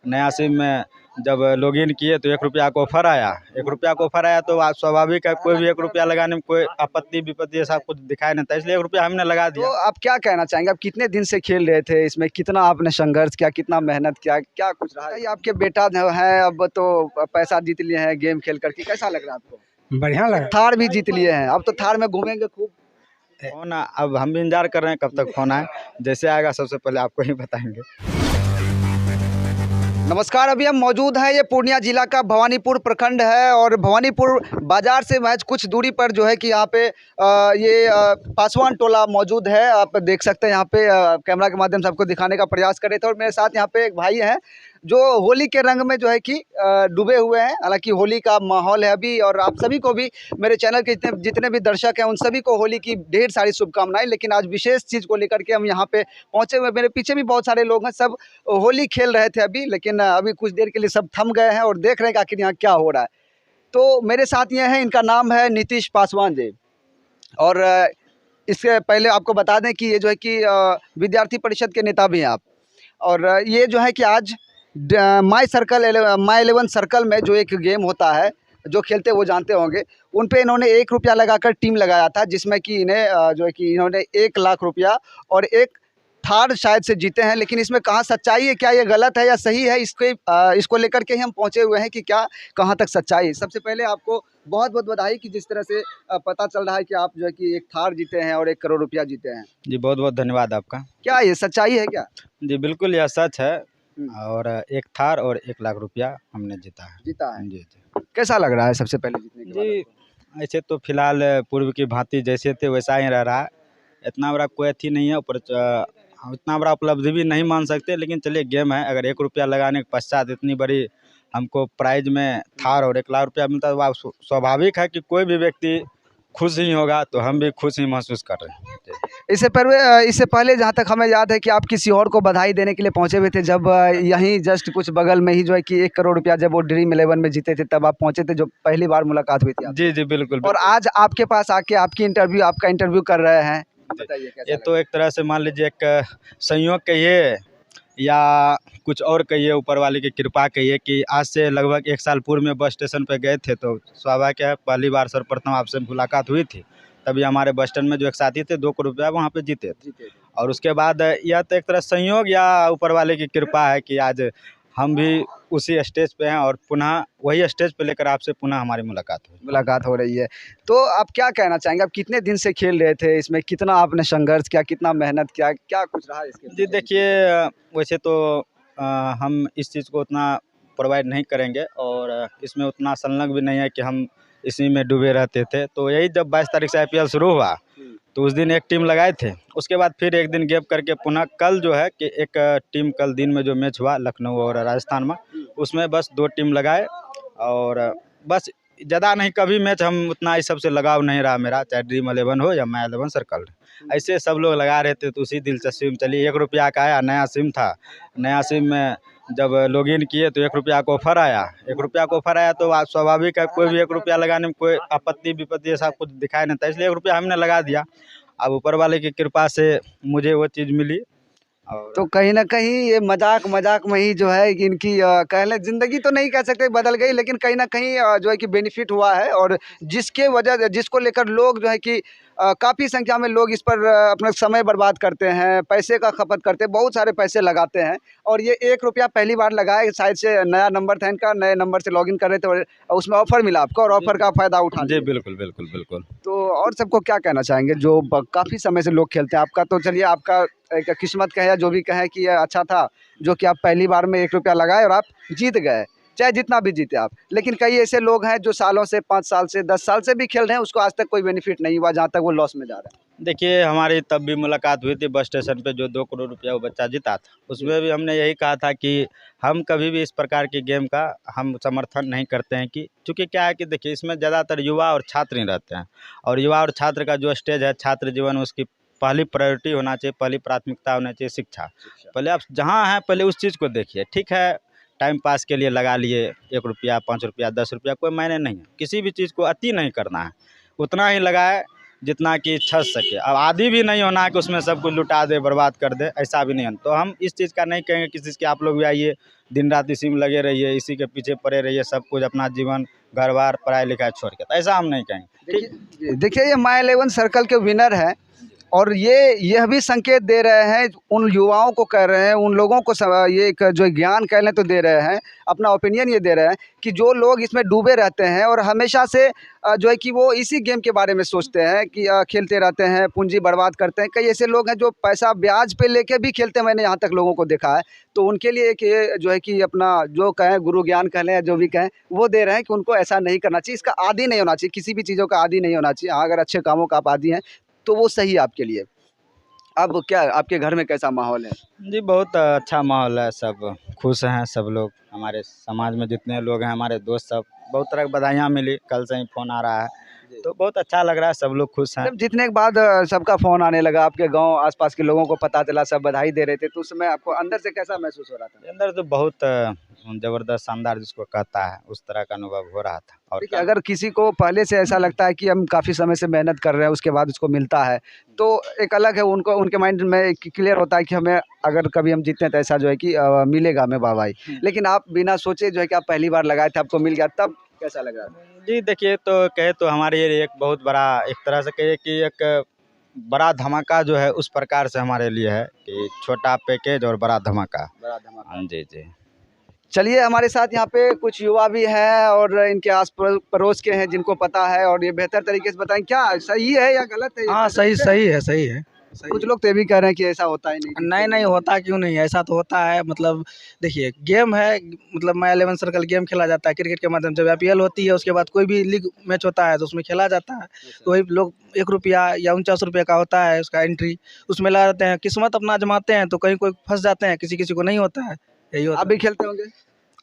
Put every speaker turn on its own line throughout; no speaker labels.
नया सिम में जब लॉगिन किए तो 1 रुपया का ऑफर आया। 1 रुपया का ऑफर आया तो स्वाभाविक है, कोई भी 1 रुपया लगाने में कोई आपत्ति विपत्ति ऐसा कुछ दिखाई नहीं था, इसलिए 1 रुपया हमने लगा
तो
दिया।
आप क्या कहना चाहेंगे, आप कितने दिन से खेल रहे थे इसमें, कितना आपने संघर्ष किया, कितना मेहनत किया, क्या कुछ रहा? ये आपके बेटा जो है अब तो पैसा जीत लिए हैं गेम खेल करके, कैसा लग रहा है आपको?
बढ़िया लगा।
थार भी जीत लिए हैं, अब तो थार में घूमेंगे खूब।
फोन अब हम भी इंतजार कर रहे हैं कब तक फोन आए, जैसे आएगा सबसे पहले आपको ही बताएंगे।
नमस्कार, अभी हम मौजूद हैं, ये पूर्णिया जिला का भवानीपुर प्रखंड है और भवानीपुर बाजार से महज कुछ दूरी पर जो है कि यहाँ पे ये पासवान टोला मौजूद है। आप देख सकते हैं यहाँ पे कैमरा के माध्यम से आपको दिखाने का प्रयास कर रहे थे और मेरे साथ यहाँ पे एक भाई हैं जो होली के रंग में जो है कि डूबे हुए हैं। हालांकि होली का माहौल है अभी और आप सभी को भी, मेरे चैनल के जितने भी दर्शक हैं उन सभी को होली की ढेर सारी शुभकामनाएं। लेकिन आज विशेष चीज़ को लेकर के हम यहाँ पे पहुँचे हुए, मेरे पीछे भी बहुत सारे लोग हैं, सब होली खेल रहे थे अभी, लेकिन अभी कुछ देर के लिए सब थम गए हैं और देख रहे हैं कि आखिर यहाँ क्या हो रहा है। तो मेरे साथ ये हैं, इनका नाम है नीतीश पासवान जी। और इससे पहले आपको बता दें कि ये जो है कि विद्यार्थी परिषद के नेता भी हैं आप। और ये जो है कि आज माई 11 सर्कल में जो एक गेम होता है, जो खेलते वो जानते होंगे, उन पे इन्होंने 1 रुपया लगाकर टीम लगाया था, जिसमें कि इन्हें जो है कि इन्होंने 1 लाख रुपया और एक थार शायद से जीते हैं। लेकिन इसमें कहाँ सच्चाई है, क्या ये गलत है या सही है, इसको लेकर के ही हम पहुँचे हुए हैं कि क्या कहाँ तक सच्चाई है। सबसे पहले आपको बहुत बहुत बधाई कि जिस तरह से पता चल रहा है कि आप जो है कि एक थार जीते हैं और 1 करोड़ रुपया जीते हैं।
जी बहुत बहुत धन्यवाद आपका।
क्या ये सच्चाई है क्या?
जी बिल्कुल यह सच है, और एक थार और 1 लाख रुपया हमने जीता है। जी जी।
कैसा लग रहा है सबसे पहले जीतने के बाद
जी
आपको?
ऐसे तो फिलहाल पूर्व की भांति जैसे थे वैसा ही रह रहा है, इतना बड़ा कोई अथी नहीं है, ऊपर इतना बड़ा उपलब्धि भी नहीं मान सकते, लेकिन चलिए गेम है। अगर 1 रुपया लगाने के पश्चात इतनी बड़ी हमको प्राइज में थार और 1 लाख रुपया मिलता है, वह स्वाभाविक है कि कोई भी व्यक्ति खुश ही होगा, तो हम भी खुश ही महसूस कर रहे हैं।
इससे पहले जहाँ तक हमें याद है कि आप किसी और को बधाई देने के लिए पहुँचे हुए थे, जब यहीं जस्ट कुछ बगल में ही जो है कि 1 करोड़ रुपया जब वो ड्रीम 11 में जीते थे, तब आप पहुँचे थे, जो पहली बार मुलाकात हुई थी आपसे।
जी जी बिल्कुल।
और आज आपके पास आके आपका इंटरव्यू कर रहे हैं, बताइए कैसा
ये
लग
तो एक तरह से मान लीजिए एक संयोग कहिए या कुछ और कहिए, ऊपर वाले की कृपा कहिए कि आज से लगभग 1 साल पूर्व में बस स्टेशन पे गए थे, तो स्वाभाविक है पहली बार सर्वप्रथम आपसे मुलाकात हुई थी। तभी हमारे बस स्टैंड में जो एक साथी थे 2 करोड़ रुपया वहाँ पे जीते थे। और उसके बाद यह तो एक तरह संयोग या ऊपर वाले की कृपा है कि आज हम भी उसी स्टेज पे हैं और पुनः वही स्टेज पे लेकर आपसे पुनः हमारी मुलाकात
हो रही है। तो आप क्या कहना चाहेंगे, आप कितने दिन से खेल रहे थे इसमें, कितना आपने संघर्ष किया, कितना मेहनत किया, क्या कुछ रहा इसके?
जी देखिए वैसे तो हम इस चीज़ को उतना प्रोवाइड नहीं करेंगे और इसमें उतना संलग्न भी नहीं है कि हम इसी में डूबे रहते थे। तो यही जब 22 तारीख से IPL शुरू हुआ तो उस दिन एक टीम लगाए थे, उसके बाद फिर एक दिन गैप करके पुनः कल जो है कि एक टीम, कल दिन में जो मैच हुआ लखनऊ और राजस्थान में, उसमें बस 2 टीम लगाए और बस ज़्यादा नहीं। कभी मैच हम उतना इस सबसे लगाव नहीं रहा मेरा, चाहे ड्रीम 11 हो या माई 11 सर्कल, ऐसे सब लोग लगा रहे थे तो उसी दिलचस्पी में चलिए 1 रुपया का आया, नया सिम था, नया सिम में जब लॉगिन किए तो 1 रुपया का ऑफर आया। 1 रुपया का ऑफर आया तो स्वाभाविक है, कोई भी 1 रुपया लगाने में कोई आपत्ति विपत्ति ऐसा कुछ दिखाई नहीं था, इसलिए 1 रुपया हमने लगा दिया। अब ऊपर वाले की कृपा से मुझे वो चीज़ मिली। और
तो कहीं ना कहीं ये मजाक में ही जो है कि इनकी कह लें ज़िंदगी तो नहीं कह सकते बदल गई, लेकिन कहीं ना कहीं जो है कि बेनिफिट हुआ है। और जिसको लेकर लोग जो है कि काफ़ी संख्या में लोग इस पर अपना समय बर्बाद करते हैं, पैसे का खपत करते हैं, बहुत सारे पैसे लगाते हैं। और ये 1 रुपया पहली बार लगाए, शायद से नया नंबर था इनका, नए नंबर से लॉगिन कर रहे थे और उसमें ऑफर मिला आपको और ऑफर का फ़ायदा उठा
जी
लिया।
बिल्कुल बिल्कुल बिल्कुल।
तो और सबको क्या कहना चाहेंगे जो काफ़ी समय से लोग खेलते हैं? आपका तो चलिए, आपका एक किस्मत कहे या जो भी कहें कि ये अच्छा था, जो कि आप पहली बार में 1 रुपया लगाए और आप जीत गए, चाहे जितना भी जीते आप। लेकिन कई ऐसे लोग हैं जो सालों से, 5 साल से, 10 साल से भी खेल रहे हैं, उसको आज तक कोई बेनिफिट नहीं हुआ, जहाँ तक वो लॉस में जा रहा है।
देखिए हमारी तब भी मुलाकात हुई थी बस स्टेशन पे, जो 2 करोड़ रुपया वो बच्चा जीता था, उसमें भी हमने यही कहा था कि हम कभी भी इस प्रकार की गेम का हम समर्थन नहीं करते हैं। कि चूँकि क्या है कि देखिए इसमें ज़्यादातर युवा और छात्र ही रहते हैं, और युवा और छात्र का जो स्टेज है, छात्र जीवन में उसकी पहली प्रायोरिटी होना चाहिए, पहली प्राथमिकता होना चाहिए शिक्षा। पहले आप जहाँ हैं पहले उस चीज़ को देखिए। ठीक है टाइम पास के लिए लगा लिए 1 रुपया, 5 रुपया, 10 रुपया, कोई मायने नहीं है। किसी भी चीज़ को अति नहीं करना है, उतना ही लगाए जितना कि छस सके। अब आदी भी नहीं होना है कि उसमें सब कुछ लुटा दे, बर्बाद कर दे, ऐसा भी नहीं है। तो हम इस चीज़ का नहीं कहेंगे किसी चीज़ के आप लोग भी आइए, दिन रात इसी में लगे रहिए, इसी के पीछे पड़े रहिए, सब कुछ अपना जीवन घर बार पढ़ाई लिखाई छोड़ के, तो ऐसा हम नहीं कहेंगे। ठीक,
देखिए ये माई 11 सर्कल के विनर हैं और यह भी संकेत दे रहे हैं, उन युवाओं को कह रहे हैं, उन लोगों को ये एक जो ज्ञान कह लें तो दे रहे हैं, अपना ओपिनियन ये दे रहे हैं कि जो लोग इसमें डूबे रहते हैं और हमेशा से जो है कि वो इसी गेम के बारे में सोचते हैं कि खेलते रहते हैं, पूंजी बर्बाद करते हैं। कई ऐसे लोग हैं जो पैसा ब्याज पे लेके भी खेलते हैं, मैंने यहाँ तक लोगों को देखा है। तो उनके लिए एक ये जो है कि अपना जो कहें गुरु ज्ञान कह लें या जो भी कहें वो दे रहे हैं कि उनको ऐसा नहीं करना चाहिए, इसका आदी नहीं होना चाहिए, किसी भी चीज़ों का आदी नहीं होना चाहिए। हाँ, अगर अच्छे कामों का आप आदी हैं तो वो सही है आपके लिए। अब क्या आपके घर में कैसा माहौल है?
जी बहुत अच्छा माहौल है, सब खुश हैं, सब लोग हमारे समाज में जितने लोग हैं, हमारे दोस्त सब, बहुत तरह की बधाइयाँ मिली, कल से ही फ़ोन आ रहा है, तो बहुत अच्छा लग रहा है, सब लोग खुश हैं।
जब जीतने के बाद सबका फ़ोन आने लगा, आपके गांव आसपास के लोगों को पता चला, सब बधाई दे रहे थे, तो उस समय आपको अंदर से कैसा महसूस हो रहा था?
अंदर तो बहुत ज़बरदस्त शानदार जिसको कहता है उस तरह का अनुभव हो रहा था। और
देखिए, अगर किसी को पहले से ऐसा लगता है कि हम काफ़ी समय से मेहनत कर रहे हैं, उसके बाद उसको मिलता है, तो एक अलग है, उनको उनके माइंड में क्लियर होता है कि हमें अगर कभी हम जीतते हैं तो ऐसा जो है कि मिलेगा हमें वाहवाही। लेकिन आप बिना सोचे जो है कि आप पहली बार लगाए थे, आपको मिल गया, तब कैसा लग रहा था?
जी देखिए, तो कहे तो हमारे लिए एक बहुत बड़ा, एक तरह से कहिए कि एक बड़ा धमाका जो है उस प्रकार से हमारे लिए है कि छोटा पैकेज और बड़ा धमाका।
बड़ा धमाका।
जी जी।
चलिए, हमारे साथ यहाँ पे कुछ युवा भी हैं और इनके आस पड़ोस के हैं जिनको पता है, और ये बेहतर तरीके से बताएं क्या सही है या गलत है ये?
हाँ, सही सही है, सही है, सही
कुछ
है।
लोग तो ये भी कह रहे हैं कि ऐसा होता ही नहीं।
नहीं नहीं होता क्यों नहीं, ऐसा तो होता है। मतलब देखिए, गेम है, मतलब माई 11 सर्कल गेम खेला जाता है क्रिकेट के माध्यम से। जब IPL होती है उसके बाद कोई भी लीग मैच होता है तो उसमें खेला जाता है। तो वही लोग 1 रुपया या 49 रुपये का होता है उसका एंट्री, उसमें लगा देते हैं, किस्मत अपना आजमाते हैं, तो कहीं कोई फंस जाते हैं, किसी किसी को नहीं होता है, यही होता
आप
है।
भी खेलते होंगे?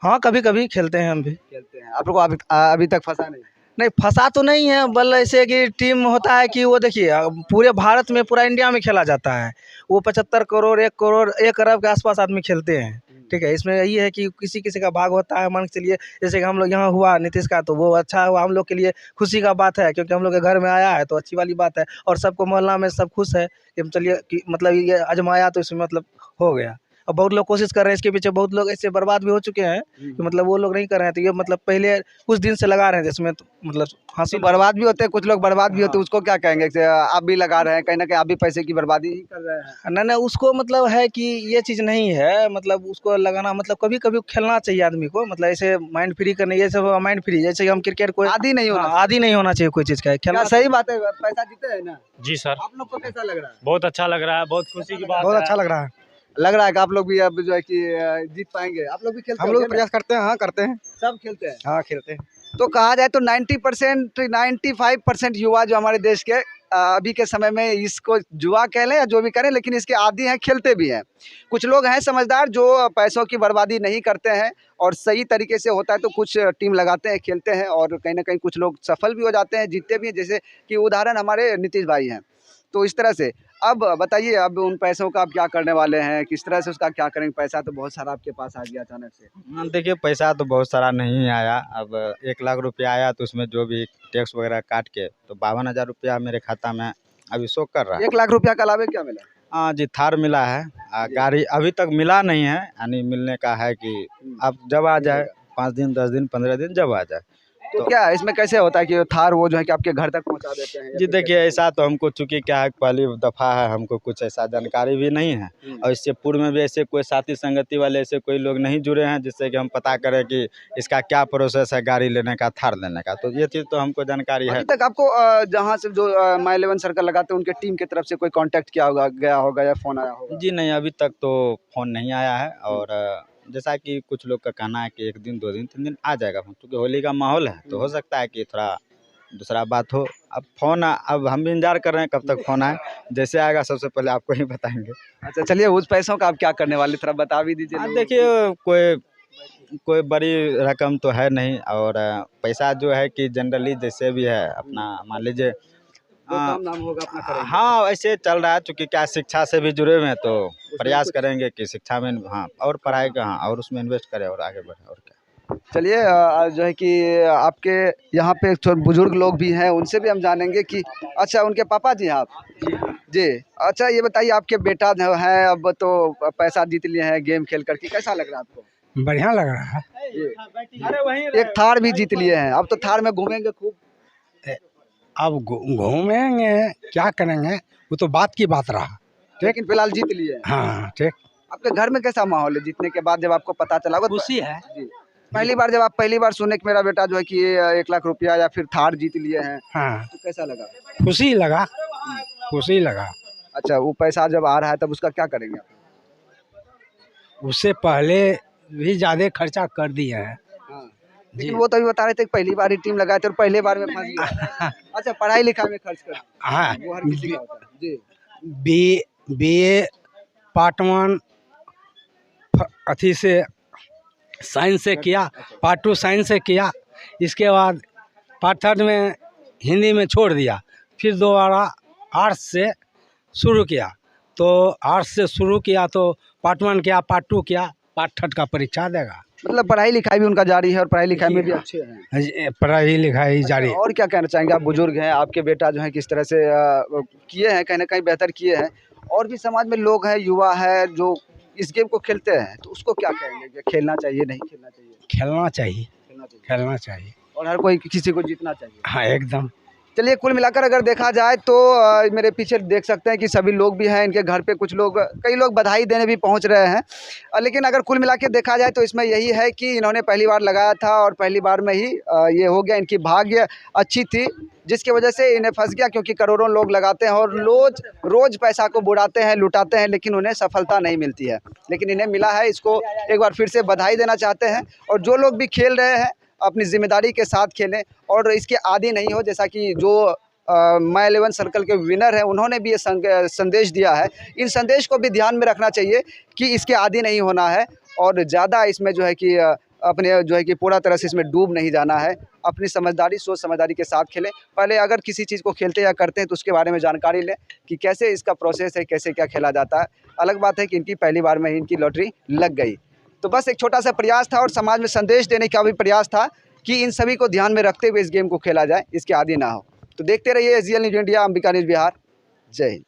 हाँ, कभी कभी खेलते हैं हम भी।
खेलते हैं। आप लोग को अभी तक फंसा नहीं?
नहीं, फंसा तो नहीं है, बल ऐसे कि टीम होता है कि वो देखिए पूरे भारत में, पूरा इंडिया में खेला जाता है। वो 75 करोड़ 1 करोड़ 1 अरब के आसपास आदमी खेलते हैं। ठीक है, इसमें यही है कि किसी किसी का भाग होता है। मान के चलिए जैसे कि हम लोग यहाँ हुआ नीतीश का, तो वो अच्छा हुआ, हम लोग के लिए खुशी का बात है, क्योंकि हम लोग के घर में आया है तो अच्छी वाली बात है। और सबको मोहल्ला में सब खुश है कि हम चलिए कि मतलब ये आजमाया तो इसमें मतलब हो गया। और बहुत लोग कोशिश कर रहे हैं, इसके पीछे बहुत लोग ऐसे बर्बाद भी हो चुके हैं कि मतलब वो लोग नहीं कर रहे हैं। तो ये मतलब पहले कुछ दिन से लगा रहे हैं जिसमें तो मतलब
तो
हासिल
बर्बाद भी होते हैं, कुछ लोग बर्बाद भी होते हैं, उसको क्या कहेंगे कि आप भी लगा रहे हैं, कहीं ना कहीं आप भी पैसे की बर्बादी ही कर रहे हैं?
नहीं नहीं, उसको मतलब है कि ये चीज़ नहीं है, मतलब उसको लगाना मतलब कभी कभी खेलना चाहिए आदमी को, मतलब ऐसे माइंड फ्री करने, ये सब माइंड फ्री, जैसे कि हम क्रिकेट को
आदी नहीं होना।
आदी नहीं होना चाहिए कोई चीज़ का,
क्या
खेलना।
सही बात है? पैसा जीते है ना?
जी सर,
आप लोग को कैसा लग रहा है?
बहुत अच्छा लग रहा है, बहुत खुशी की बात
बहुत
है।
अच्छा लग रहा है।
लग रहा है कि आप लोग भी अब जो है कि जीत पाएंगे? आप लोग भी खेलते
हम लोग
होंगे ना?
प्रयास करते हैं, हाँ करते हैं,
सब खेलते हैं।
हाँ खेलते हैं।
तो कहा जाए तो 90% 95% युवा जो हमारे देश के अभी के समय में इसको जुआ कह लें या जो भी करें, लेकिन इसके आदी हैं, खेलते भी हैं। कुछ लोग हैं समझदार जो पैसों की बर्बादी नहीं करते हैं और सही तरीके से होता है तो कुछ टीम लगाते हैं, खेलते हैं, और कहीं ना कहीं कुछ लोग सफल भी हो जाते हैं, जीतते भी हैं, जैसे कि उदाहरण हमारे नीतीश भाई हैं। तो इस तरह से अब बताइए, अब उन पैसों का आप क्या करने वाले हैं, किस तरह से उसका क्या करेंगे? पैसा तो बहुत सारा आपके पास आ गया अचानक से।
हाँ, देखिए पैसा तो बहुत सारा नहीं आया। अब 1 लाख रुपया आया तो उसमें जो भी टैक्स वगैरह काट के तो 52,000 रुपया मेरे खाता में अभी शो कर रहा है।
1 लाख रुपया के अलावा क्या मिला?
हाँ जी, थार मिला है। गाड़ी अभी तक मिला नहीं है, यानी मिलने का है कि अब जब आ जाए, 5 दिन 10 दिन 15 दिन जब आ जाए।
तो क्या इसमें कैसे होता है कि थार वो जो है कि आपके घर तक पहुंचा देते हैं? या
जी
फिर
देखिए,
कैसे?
ऐसा तो हमको चूँकि क्या है, पहली दफ़ा है, हमको कुछ ऐसा जानकारी भी नहीं है, और इससे पूर्व में भी ऐसे कोई साथी संगति वाले ऐसे कोई लोग नहीं जुड़े हैं जिससे कि हम पता करें कि इसका क्या प्रोसेस है गाड़ी लेने का, थार लेने का। तो ये चीज़ तो हमको जानकारी है।
अभी तक आपको जहाँ से जो माई 11 सर्कल लगाते हैं उनके टीम की तरफ से कोई कांटेक्ट किया होगा, गया होगा या फ़ोन आया होगा?
जी नहीं, अभी तक तो फ़ोन नहीं आया है, और जैसा कि कुछ लोग का कहना है कि 1 दिन 2 दिन 3 दिन आ जाएगा फ़ोन, क्योंकि होली का माहौल है तो हो सकता है कि थोड़ा दूसरा बात हो। अब फ़ोन अब हम भी इंतज़ार कर रहे हैं कब तक फ़ोन आए, जैसे आएगा सबसे पहले आपको ही बताएंगे।
अच्छा, चलिए, उस पैसों का आप क्या करने वाले, थोड़ा बता भी दीजिए
हाँ
लोगों को।
देखिए, कोई बड़ी रकम तो है नहीं, और पैसा जो है कि जनरली जैसे भी है अपना मान लीजिए
जो काम नाम होगा अपना करेंगे।
हाँ ऐसे चल रहा है, चूँकि क्या शिक्षा से भी जुड़े हुए हैं तो प्रयास करेंगे कि शिक्षा में हाँ और पढ़ाई का हाँ और उसमें इन्वेस्ट करें और आगे बढ़े, और क्या।
चलिए जो है कि आपके यहाँ पे थोड़े बुजुर्ग लोग भी हैं, उनसे भी हम जानेंगे कि अच्छा उनके पापा जी हैं आप? जी। अच्छा ये बताइए आपके बेटा जो है अब तो पैसा जीत लिए हैं गेम खेल कर के, कैसा लग रहा है आपको?
बढ़िया लग रहा है।
जी। एक थार भी जीत लिए हैं, अब तो थार में घूमेंगे खूब।
अब घूमेंगे, क्या करेंगे, वो तो बात की बात रहा।
लेकिन फिलहाल जीत लिए हैं।
हाँ ठीक।
आपके घर में कैसा माहौल है जीतने के बाद, जब आपको पता चला होगा?
खुशी है।
जी। जब आप पहली बार सुने कि मेरा बेटा जो है कि 1 लाख रुपया या फिर थार जीत लिए हैं,
हाँ
तो कैसा लगा?
खुशी लगा, खुशी लगा।
अच्छा वो पैसा जब आ रहा है तब उसका क्या करेंगे आप?
उससे पहले भी ज्यादा खर्चा कर दिए हैं।
हाँ। लेकिन वो तो अभी बता रहे थे कि पहली बार ही टीम लगाए थे और पहले बार में फंस गया। अच्छा पढ़ाई लिखाई में खर्च कर,
हाँ
वो हर किसी का होता है। जी।
बी ए पार्ट 1 अथी से साइंस से किया, पार्ट 2 साइंस से किया, इसके बाद पार्ट 3 में हिंदी में छोड़ दिया, फिर दोबारा आर्ट्स से शुरू किया। तो आर्ट्स से शुरू किया तो पार्ट 1 किया, पार्ट 2 किया, पार्ट 3 का परीक्षा देगा।
मतलब पढ़ाई लिखाई भी उनका जारी है और पढ़ाई लिखाई में भी अच्छे हैं।
पढ़ाई लिखाई जारी।
और क्या कहना चाहेंगे आप? बुजुर्ग हैं, आपके बेटा जो है किस तरह से किए हैं, कहीं ना कहीं बेहतर किए हैं, और भी समाज में लोग हैं, युवा है जो इस गेम को खेलते हैं, तो उसको क्या कहेंगे कि खेलना चाहिए नहीं खेलना चाहिए?
खेलना चाहिए,
खेलना चाहिए
खेलना चाहिए।
और हर कोई किसी को जीतना चाहिए।
हाँ एकदम।
चलिए कुल मिलाकर अगर देखा जाए तो मेरे पीछे देख सकते हैं कि सभी लोग भी हैं, इनके घर पे कुछ लोग, कई लोग बधाई देने भी पहुंच रहे हैं। लेकिन अगर कुल मिला के देखा जाए तो इसमें यही है कि इन्होंने पहली बार लगाया था और पहली बार में ही ये हो गया। इनकी भाग्य अच्छी थी जिसकी वजह से इन्हें फंस गया, क्योंकि करोड़ों लोग लगाते हैं और रोज पैसा को बुड़ाते हैं, लुटाते हैं, लेकिन उन्हें सफलता नहीं मिलती है। लेकिन इन्हें मिला है, इसको एक बार फिर से बधाई देना चाहते हैं। और जो लोग भी खेल रहे हैं अपनी जिम्मेदारी के साथ खेलें और इसके आदी नहीं हो, जैसा कि जो माय 11 सर्कल के विनर हैं उन्होंने भी ये संदेश दिया है। इन संदेश को भी ध्यान में रखना चाहिए कि इसके आदी नहीं होना है और ज़्यादा इसमें जो है कि अपने जो है कि पूरा तरह से इसमें डूब नहीं जाना है। अपनी समझदारी, सोच समझदारी के साथ खेलें। पहले अगर किसी चीज़ को खेलते या करते हैं तो उसके बारे में जानकारी लें कि कैसे इसका प्रोसेस है, कैसे क्या खेला जाता है। अलग बात है कि इनकी पहली बार में ही इनकी लॉटरी लग गई। तो बस एक छोटा सा प्रयास था और समाज में संदेश देने का भी प्रयास था कि इन सभी को ध्यान में रखते हुए इस गेम को खेला जाए, इसके आदी ना हो। तो देखते रहिए SGL news India, Ambika news Bihar. जय हिंद।